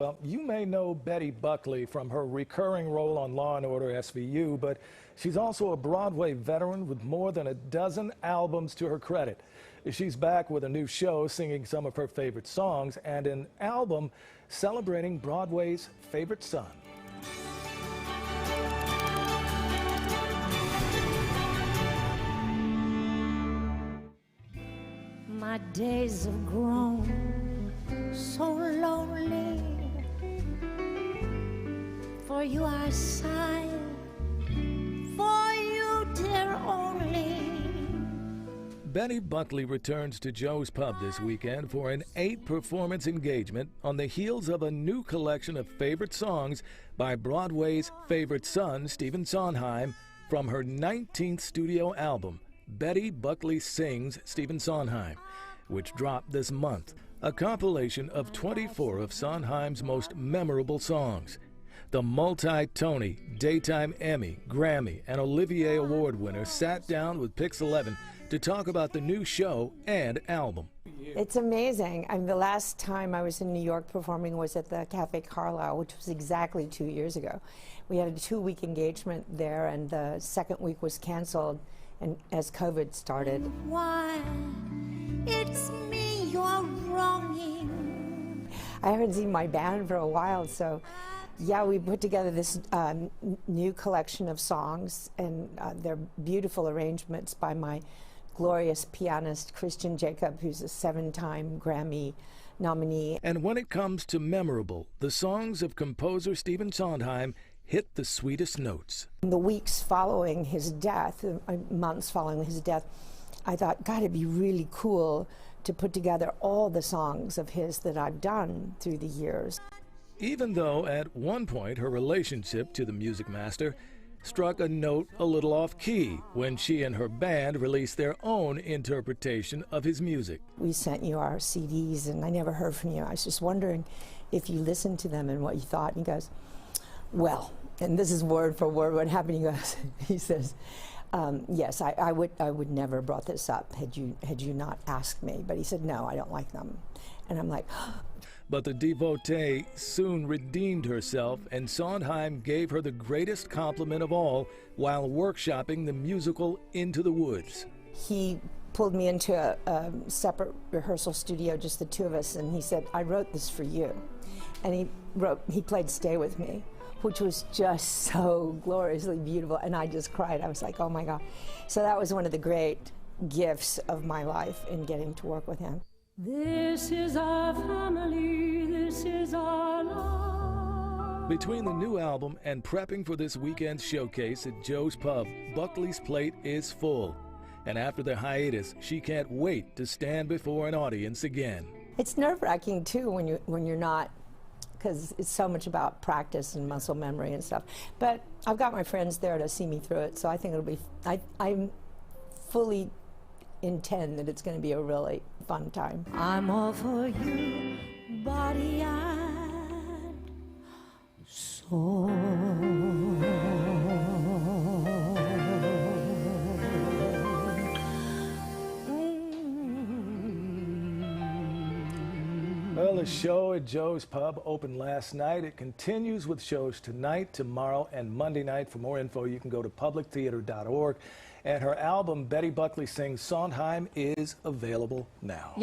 Well, you may know Betty Buckley from her recurring role on Law & Order SVU, but she's also a Broadway veteran with more than a dozen albums to her credit. She's back with a new show singing some of her favorite songs and an album celebrating Broadway's favorite son. My days have grown so lonely. For you I sigh, for you dear only. Betty Buckley returns to Joe's Pub this weekend for an 8-performance engagement on the heels of a new collection of favorite songs by Broadway's favorite son, Stephen Sondheim, from her 19th studio album, Betty Buckley Sings Stephen Sondheim, which dropped this month, a compilation of 24 of Sondheim's most memorable songs. The multi-Tony, Daytime Emmy, Grammy, and Olivier Award winner sat down with Pix 11 to talk about the new show and album. It's amazing. The last time I was in New York performing was at the Cafe Carlyle, which was exactly 2 years ago. We had a 2-week engagement there, and the second week was canceled and as COVID started. Why, it's me you're wronging. I haven't seen my band for a while, so yeah, we put together this new collection of songs, and they're beautiful arrangements by my glorious pianist, Christian Jacob, who's a 7-time Grammy nominee. And when it comes to memorable, the songs of composer Stephen Sondheim hit the sweetest notes. In the weeks following his death, months following his death, I thought, God, it'd be really cool to put together all the songs of his that I've done through the years. Even though at one point her relationship to the music master struck a note a little off-key when she and her band released their own interpretation of his music. We sent you our CDs, and I never heard from you. I was just wondering if you listened to them and what you thought. And he goes, well, and this is word for word what happened. He goes, he says, yes, I would never have brought this up had you not asked me. But he said, no, I don't like them. And I'm like, But the devotee soon redeemed herself, and Sondheim gave her the greatest compliment of all while workshopping the musical Into the Woods. He pulled me into a separate rehearsal studio, just the two of us, and he said, I wrote this for you. And he played Stay With Me, which was just so gloriously beautiful, and I just cried. I was like, oh my God. So that was one of the great gifts of my life in getting to work with him. This is our family, this is our love. Between the new album and prepping for this weekend's showcase at Joe's Pub, Buckley's plate is full. And after the hiatus, she can't wait to stand before an audience again. It's nerve-wracking too when you're not, because it's so much about practice and muscle memory and stuff. But I've got my friends there to see me through it, so I think it'll be, I'm fully intend that it's going to be a really fun time. I'm all for you, body and soul. Well, the show at Joe's Pub opened last night. It continues with shows tonight, tomorrow, and Monday night. For more info, you can go to publictheater.org. And her album, Betty Buckley Sings Sondheim, is available now.